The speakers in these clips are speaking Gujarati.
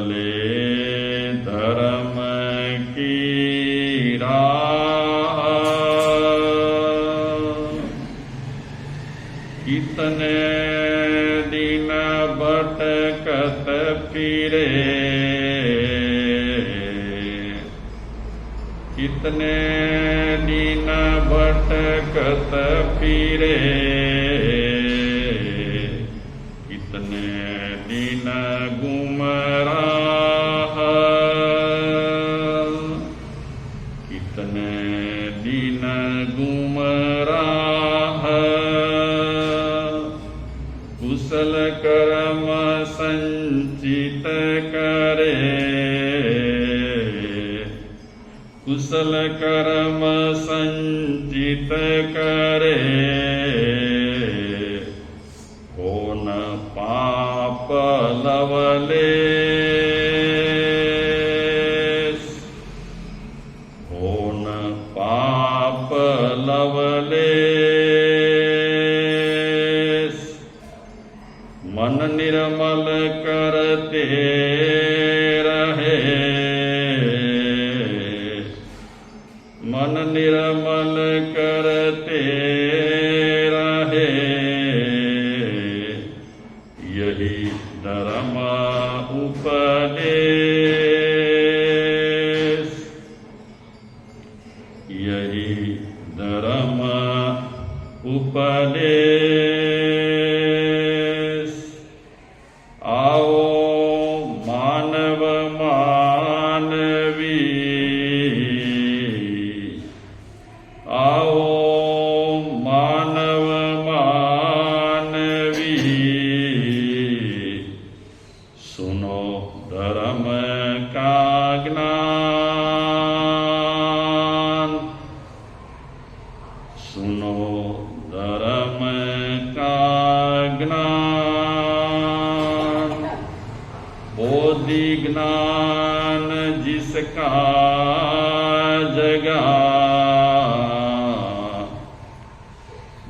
चले धर्म की राह, कितने दिन भटकत फिरे, कितने दिन भटकत फिरे, कितने दिन गुमराह, कितने दिन गुमराह। कुशल कर्म संचित करे, कुशल कर्म संचित करे, हो न पाप लवलेश, हो न पाप लवलेश। मन निर्मल करते रहे, मन निर्मल करते रहे, यही धर्म उपदेश, यही धर्म उपदेश। आओ मानव मानवी, आओ मानव मानवी, सुनो धर्म का ज्ञान, सुनो धर्म का ज्ञान। बोधि ज्ञान जिसका जगा,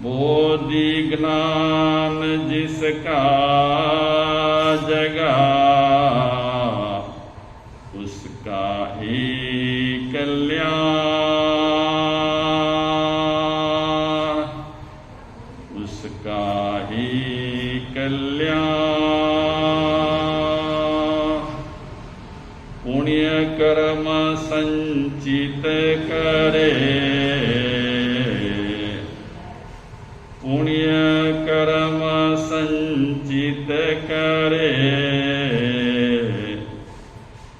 बोधि ज्ञान जिसका जगा, उसका ही कल्याण, उसका ही कल्याण। पुण्य कर्म संचित करे, पुण्य कर्म संचित करे,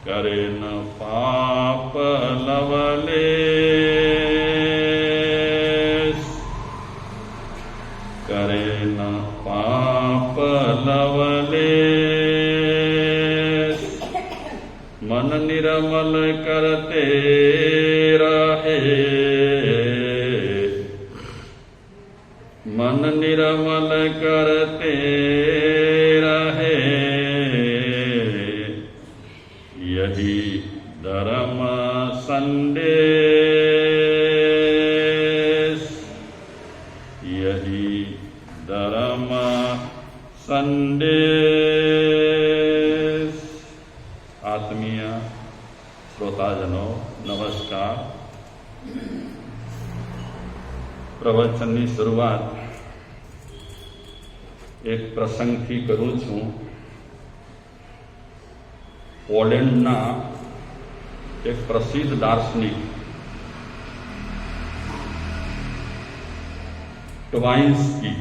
करे न पाप लवलेश, करे न पाप लवलेश। मन निर्मल करते रहे, मन निर्मल करते रहे, यही धर्म संदेश, यही धर्म संदेश। आत्मीय श्रोताजनो नमस्कार। પ્રવચનની શરૂઆત એક પ્રસંગથી કરું છું। પોલેન્ડના એક પ્રસિદ્ધ દાર્શનિક ટ્વાઇન્સ્કી,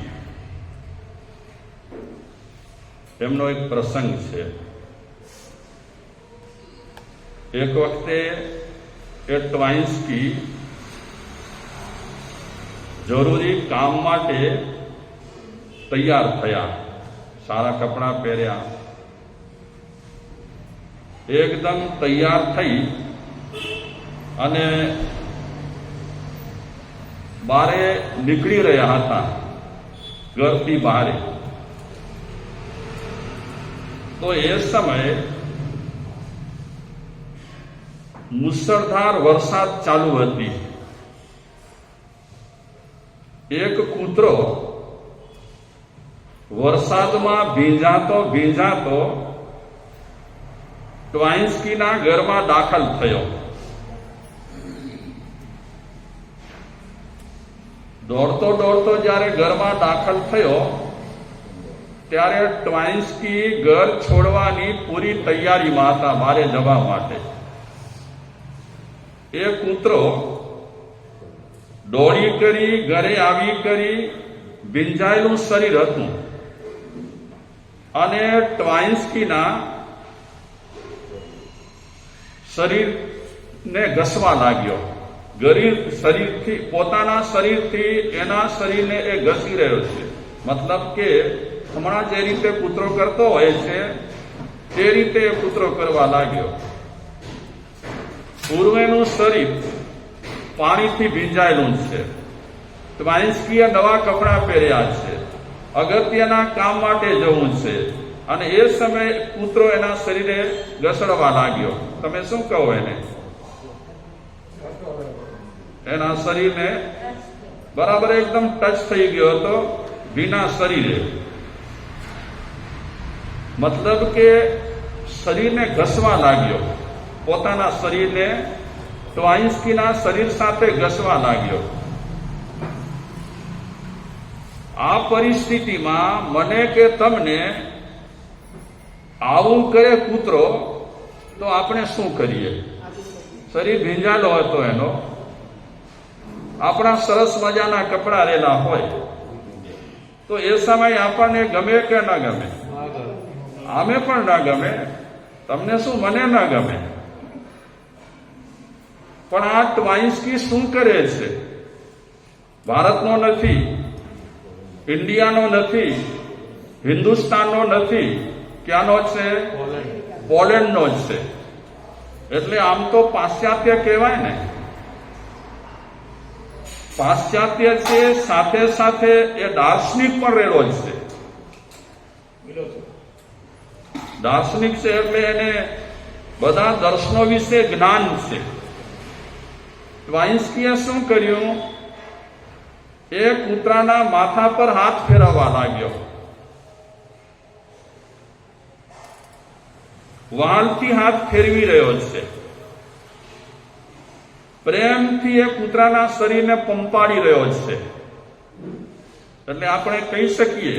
એમનો એક પ્રસંગ છે। એક વખતે એ ટ્વાઇન્સ્કી જરૂરી કામ માટે તૈયાર થયા, સારા કપડાં પહેર્યા, એકદમ તૈયાર થઈ અને બારે નીકળી રહ્યા હતા, ઘરથી બહારે। તો એ સમયે મુસળધાર વરસાદ ચાલુ હતી। એક કૂતરો વરસાદમાં ભીંજાતો ભીંજાતો ટ્વાઇન્સ્કીના ઘરમાં દાખલ થયો. દોડતો દોડતો જ્યારે ઘરમાં દાખલ થયો ત્યારે ટ્વાઇન્સ્કી ઘર છોડવાની પૂરી તૈયારીમાં હતા બહાર જવા માટે. એ કૂતરો દોડી કરી ઘરે આવી કરી ભીંજાયેલું શરીર હતું અને ટ્વાઇન્સ્કીના શરીરને ઘસવા લાગ્યો. શરીરથી પોતાના શરીરથી એના શરીરને એ ઘસી રહ્યો છે. મતલબ કે હમણાં જે રીતે કૂતરો કરતો હોય છે તે રીતે એ કૂતરો કરવા લાગ્યો. પૂર્વેનું શરીર પાણીથી ભીંજાયેલું છે. ટ્વાઇન્સ્કીએ નવા કપડાં પહેર્યા છે. અગત્યના કામ માટે જવું છે અને એ સમયે કૂતરો એના શરીરે ઘસડવા લાગ્યો. તમે શું કહો એને? એના શરીરને બરાબર એકદમ ટચ થઈ ગયો હતો ભીના શરીરે. મતલબ કે શરીરને ઘસવા લાગ્યો. પોતાના શરીરને ટ્વાઇન્સ્કીના શરીર સાથે ઘસવા લાગ્યો. આ પરિસ્થિતિમાં મને કે તમને આવું કરે કૂતરો તો આપણે શું કરીએ? શરીર ભીંજાયેલો હતો એનો. આપણા સરસ મજાના કપડા રહેલા હોય તો એ સમયે આપણને ગમે કે ના ગમે? આમે પણ ના ગમે. તમને શું, મને ના ગમે. પણ આ ટ્વાઇન્સ્કી શું કરે છે? ભારતનો નથી, ઇન્ડિયાનો નથી, હિન્દુસ્તાનનો નથી, ક્યાંનો છે? પોલેન્ડનો જ છે. એટલે આમ તો પાશ્ચાત્ય કહેવાય ને. પાશ્ચાત્ય છે, સાથે સાથે એ દાર્શનિક પણ રહેલો જ છે. દાર્શનિક છે એટલે એને બધા દર્શનો વિશે જ્ઞાન છે. ટ્વાઇન્સ્કીએ શું કર્યું? એ કૂતરાના માથા પર હાથ ફેરવવા લાગ્યો. વાલથી હાથ ફેરવી રહ્યો છે. પ્રેમથી એ કૂતરાના શરીરને પંપાડી રહ્યો છે. એટલે આપણે કહી શકીએ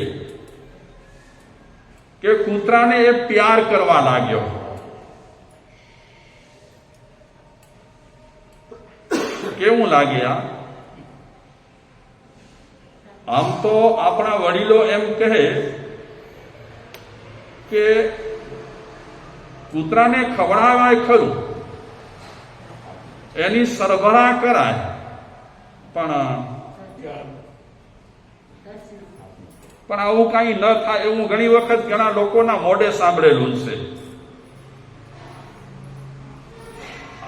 કે કૂતરાને એ પ્યાર કરવા લાગ્યો. કેવું લાગે આ? આમ તો આપણા વડીલો એમ કહે કે કૂતરાને ખવડાવાય ખરું, એની સરભરા કરાય, પણ આવું કઈ ન થાય એવું ઘણી વખત ઘણા લોકોના મોઢે સાંભળેલું છે.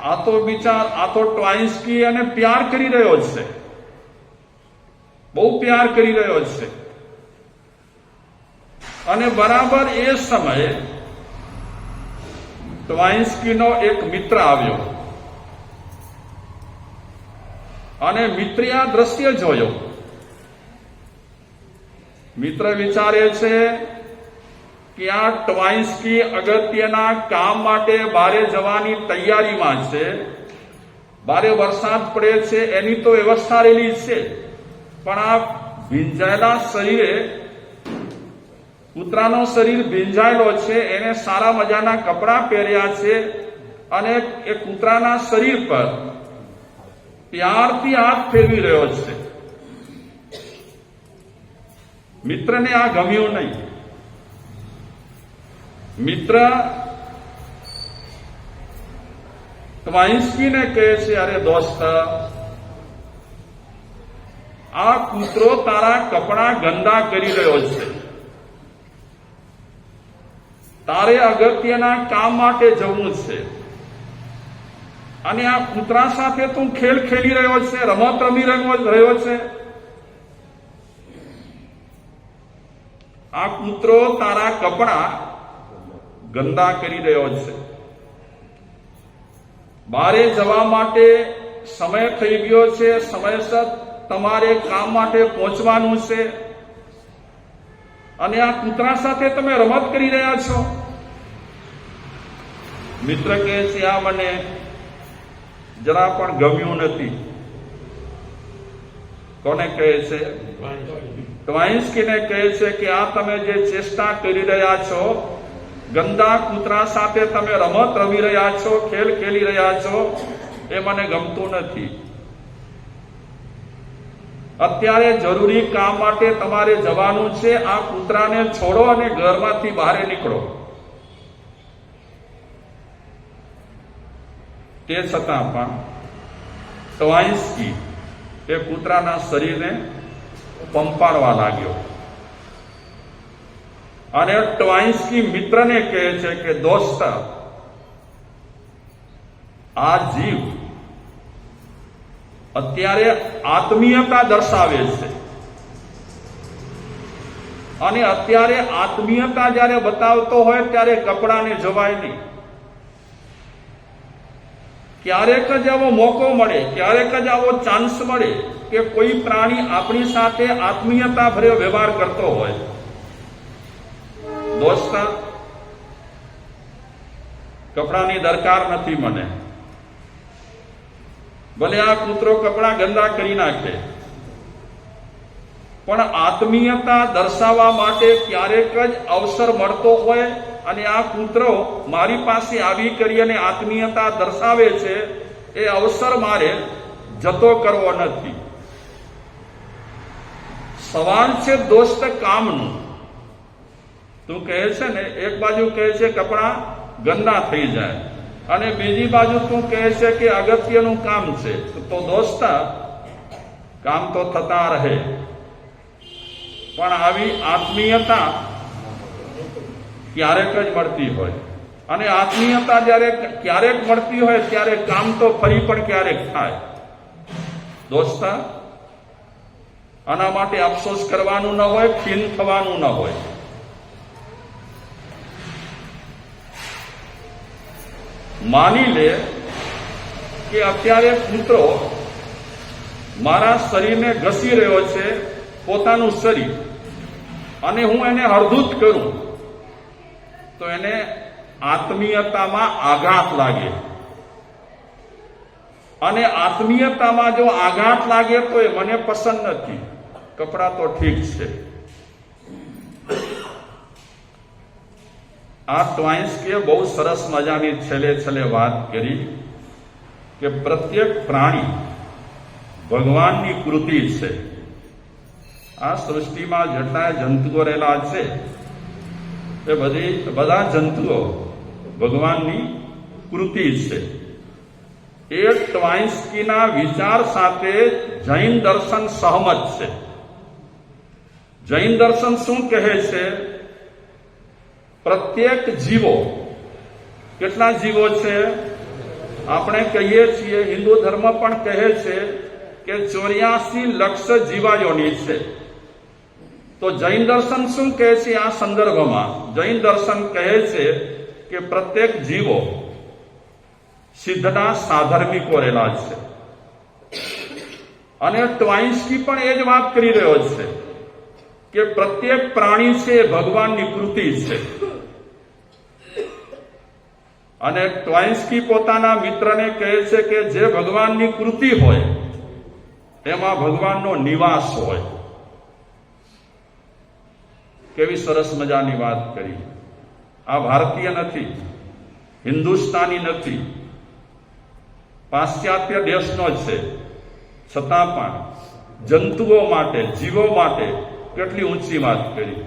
આ તો ટ્વાઇન્સ્કી એને પ્યાર કરી રહ્યો છે, બહુ પ્યાર કરી રહ્યો છે. અને બરાબર એ સમયે ટ્વાઇન્સ્કીનો એક મિત્ર આવ્યો અને મિત્રે આ દ્રશ્ય જોયો. મિત્ર વિચારે છે કે આ ટ્વાઇન્સ્કી અગત્યના કામ માટે બહાર જવાની તૈયારીમાં છે. બારે વરસાદ પડે છે એની તો વ્યવસ્થા રહેલી છે, પણ આ ભીંજાયેલા શરીરે, કૂતરાનો શરીર ભીંજાયેલો છે, એને સારા મજાના કપડાં પહેર્યા છે અને એ કૂતરાના શરીર પર પ્યારથી હાથ ફેરવી રહ્યો છે. મિત્રને આ ગમ્યું નહીં. મિત્ર ટ્વાઇન્સ્કીને કહે છે, અરે દોસ્ત, આ કૂતરો તારા કપડા ગંદા કરી રહ્યો છે. તારે અગત્યના કામ માટે જવું છે અને આ કૂતરા સાથે તું ખેલ ખેલી રહ્યો છે, રમત રમી રહ્યો છે. આ કૂતરો તારા કપડા ગંદા કરી રહ્યો છે. બારે જવા માટે સમય થઈ ગયો છે, સમયસર તમારે કામ માટે પહોંચવાનું છે અને આ કૂતરા સાથે તમે રમત કરી રહ્યા છો. મિત્ર કહે છે આ મને જરા પણ ગમ્યું નથી. કોને કહે છે? ટ્વાઇન્સ્કીને કહે છે કે આ તમે જે ચેષ્ટા કરી રહ્યા છો, ગંદા કૂતરા સાથે તમે રમત રમી રહ્યા છો, ખેલ ખેલી રહ્યા છો, એ મને ગમતું નથી. અત્યારે જરૂરી કામ માટે તમારે જવાનું છે. આ કૂતરાને છોડો અને ઘરમાંથી બહાર નીકળો. તે છતાં પણ ટ્વાઇન્સ્કી એ કૂતરાના શરીરને પંપાડવા લાગ્યો અને ટ્વાઇન્સ્કી મિત્રને કહે છે કે દોસ્ત, આ જીવ અત્યારે આત્મીયતા દર્શાવે છે અને અત્યારે આત્મીયતા જ્યારે બતાવતો હોય ત્યારે કપડાને જવાય નહીં. ક્યારેક જ આવો મોકો મળે, ક્યારેક જ આવો ચાન્સ મળે કે કોઈ પ્રાણી આપણી સાથે આત્મીયતા ભર્યો વ્યવહાર કરતો હોય. દોસ્ત, કપડાની દરકાર નથી મને. ભલે આ કૂતરો કપડા ગંદા કરી નાખે, પણ આત્મીયતા દર્શાવવા માટે ક્યારેક જ અવસર મળતો હોય અને આ કૂતરો મારી પાસે આવી કરી અને આત્મીયતા દર્શાવે છે, એ અવસર મારે જતો કરવો નથી. સવાલ છે દોસ્ત કામનું. તું કહે છે ને, એક બાજુ કહે છે કપડા ગંદા થઈ જાય અને બીજી બાજુ તું કહે છે કે અગત્યનું કામ છે, તો દોસ્ત કામ તો થતા રહે, પણ આવી આત્મીયતા ક્યારેક જ મળતી હોય અને આત્મીયતા જ્યારે ક્યારેક મળતી હોય ત્યારે કામ તો ફરી પણ ક્યારેક થાય. દોસ્ત, આના માટે અફસોસ કરવાનું ન હોય, ખીન થવાનું ન હોય. માની લે કે અત્યારે કૂતરો મારા શરીરને ઘસી રહ્યો છે, પોતાનું શરીર, અને હું એને હળધૂત કરું તો એને આત્મીયતામાં આઘાત લાગે અને આત્મીયતામાં જો આઘાત લાગે તો એ મને પસંદ નથી. કપડાં તો ઠીક છે. આ ટ્વાઇન્સ્કીએ બહુ સરસ મજાની છેલ્લે વાત કરી કે પ્રત્યેક પ્રાણી ભગવાનની કૃતિ છે. આ સૃષ્ટિમાં જેટલા જંતુઓ રહેલા છે એ બધા જંતુઓ ભગવાનની કૃતિ છે. એ ટ્વાઇન્સ્કીના વિચાર સાથે જૈન દર્શન સહમત છે. જૈન દર્શન શું કહે છે? પ્રત્યેક જીવો, કેટલા જીવો છે? આપણે કહીએ છીએ, હિન્દુ ધર્મ પણ કહે છે કે 84 લક્ષ જીવાયોની છે. તો જૈન દર્શન શું કહે છે? આ સંદર્ભમાં જૈન દર્શન કહે છે કે પ્રત્યેક જીવો સિદ્ધના સાધર્મિકો રહેલા છે. અને ટ્વાઇન્સ્કી પણ એ જ વાત કરી રહ્યો છે કે પ્રત્યેક પ્રાણી છે એ ભગવાનની કૃતિ છે. અને ટ્વાઇન્સ્કી પોતાના મિત્રને કહે છે કે જે ભગવાનની કૃતિ હોય એમાં ભગવાનનો નિવાસ હોય. કેવી સરસ મજાની વાત કરી. આ ભારતીય નથી, હિન્દુસ્તાની નથી, પાશ્ચાત્ય દેશનો છે, છતાં પણ જંતુઓ માટે, જીવો માટે કેટલી ઊંચી વાત કરી.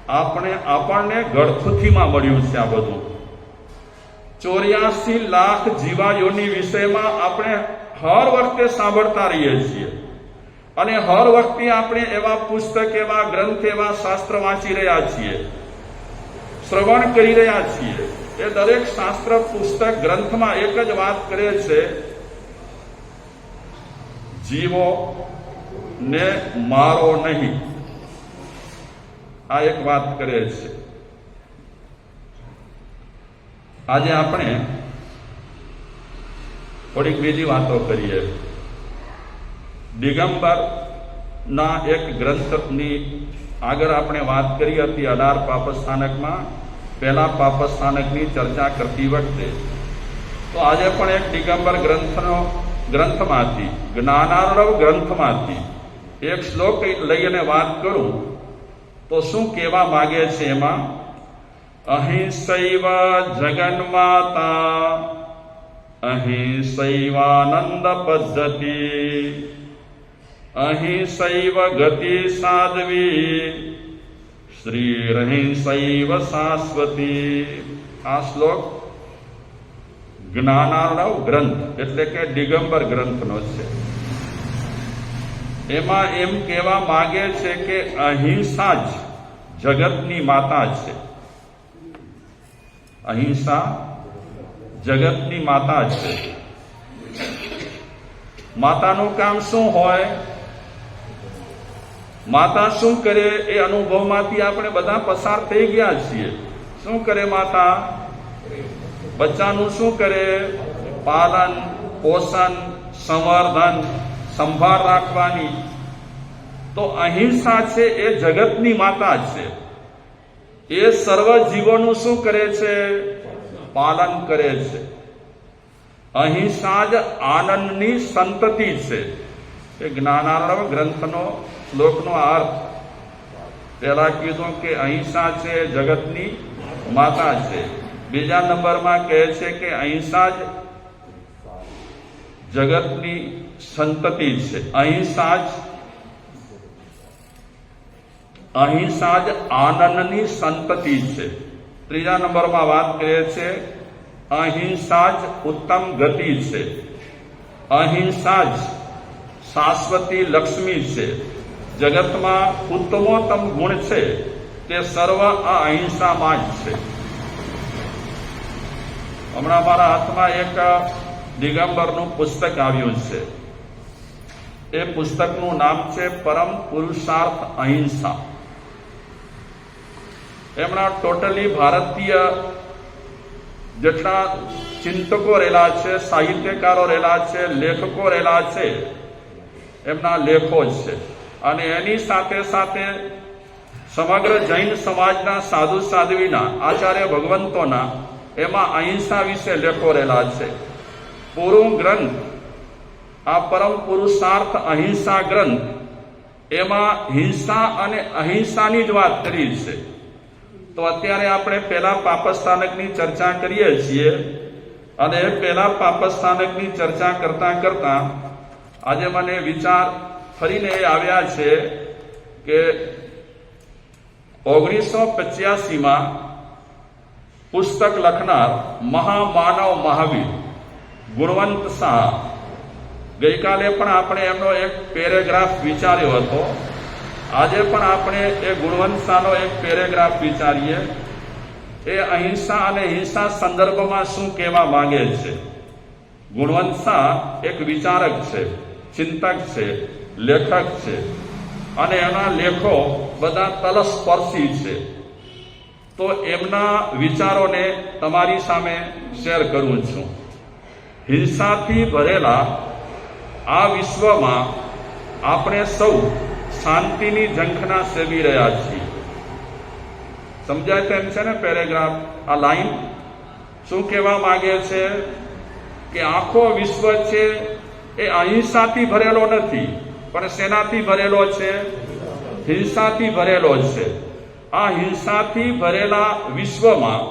આપણને ગળથુથીમાં મળ્યું છે આ બધું. 84 લાખ જીવાયોની વિષયમાં આપણે હર વખતે સાંભળતા રહીએ છીએ અને હર વખતે આપણે એવા પુસ્તક, એવા ગ્રંથ, એવા શાસ્ત્ર વાંચી રહ્યા છીએ, શ્રવણ કરી રહ્યા છીએ. એ દરેક શાસ્ત્ર, પુસ્તક, ગ્રંથમાં એક જ વાત કરે છે, જીવો ને મારો નહીં. આ એક વાત કરે છે. આજે આપણે થોડીક બીજી વાતો કરીએ. દિગંબર ના એક ગ્રંથની આગળ આપણે વાત કરી હતી 18 પાપસ્થાનકમાં પહેલા પાપસ્થાનકની ચર્ચા કરતી વખતે. તો આજે પણ એક દિગંબર ગ્રંથમાંથી, જ્ઞાનાર્ણવ ગ્રંથમાંથી એક શ્લોક લઈને વાત કરું તો શું કહેવા માંગે છે એમાં? અહિંસૈવ જગન્માતા અહિંસૈવાનંદ પદ્ધતિ અહિંસૈવ ગતિ સાધ્વી શ્રીરહિંસૈવ શાશ્વતી. આ શ્લોક જ્ઞાનાર્ણવ ગ્રંથ એટલે કે દિગંબર ગ્રંથનો છે. એમાં એમ કહેવા માંગે છે કે અહિંસા જ જગતની માતા છે. અહિંસા જગતની માતા છે. માતાનું કામ શું હોય? માતા શું કરે એ અનુભવમાંથી આપણે બધા પસાર થઈ ગયા છીએ. શું કરે માતા? બચ્ચાનું શું કરે? પાલન, પોષણ, સંવર્ધન, સંભાળ રાખવાની. તો અહિંસા છે એ જગતની માતા છે. એ સર્વ જીવોનું શું કરે છે? પાલન કરે છે. અહિંસા જ આનંદની સંતતિ છે. એ જ્ઞાનાર્ણવ ગ્રંથનો શ્લોકનો અર્થ. પહેલા કીધું કે અહિંસા છે જગતની માતા છે. બીજા નંબરમાં કહે છે કે અહિંસા જ જગતની સંતતિ છે. અહિંસા જ આનંદની સંતતિ છે. ત્રીજા નંબરમાં વાત કરે છે અહિંસા જ ઉત્તમ ગતિ છે. અહિંસા જ શાશ્વતી લક્ષ્મી છે. જગતમાં ઉત્તમોત્તમ ગુણ છે તે સર્વ આ અહિંસામાં જ છે. હમણાં મારા હાથમાં એક દિગંબરનું પુસ્તક આવ્યું છે. એ પુસ્તકનું નામ છે પરમ પુરુષાર્થ અહિંસા. એમના ટોટલી ભારતીય જેટલા ચિંતકો રહેલા છે, સાહિત્યકારો રહેલા છે, લેખકો રહેલા છે, એમના લેખો છે. અને એની સાથે સાથે સમગ્ર જૈન સમાજના સાધુ સાધ્વીના, આચાર્ય ભગવંતોના એમાં અહિંસા વિશે લેખો રહેલા છે. પૂરું ગ્રંથ આ પરમ પુરુષાર્થ અહિંસા ગ્રંથ એમાં હિંસા અને અહિંસાની જ વાત કરી છે. તો અત્યારે આપણે પહેલા પાપસ્થાનકની ચર્ચા કરીએ છીએ અને પહેલા પાપસ્થાનકની ચર્ચા કરતા કરતા આજે મને વિચાર ફરીને આવ્યા છે કે 1985માં પુસ્તક લખનાર મહામાનવ મહાવીર ગુણવંત શાહ, ગઈકાલે પણ આપણે એમનો એક પેરેગ્રાફ વિચાર્યો હતો. આજે પણ આપણે એ ગુણવંત શાહનો એક પેરેગ્રાફ વિચારીએ. એ અહિંસા અને હિંસા સંદર્ભમાં શું કહેવા માંગે છે. ગુણવંત શાહ એક વિચારક છે, ચિંતક છે, લેખક છે અને એના લેખો બધા તલસ્પર્શી છે. તો એમના વિચારોને તમારી સામે શેર કરું છું. હિંસાથી ભરેલા આ વિશ્વમાં આપણે સૌ શાંતિની ઝંખના સેવી રહ્યા છીએ. સમજાય તેમ છે ને પેરેગ્રાફ? આ લાઈન શું કહેવા માંગે છે કે આખો વિશ્વ છે એ અહિંસાથી ભરેલો નથી, પણ શેનાથી ભરેલો છે? હિંસાથી ભરેલો છે. આ હિંસાથી ભરેલા વિશ્વમાં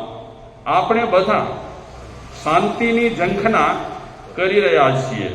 આપણે બધા શાંતિની ઝંખના કરી રહ્યા છીએ.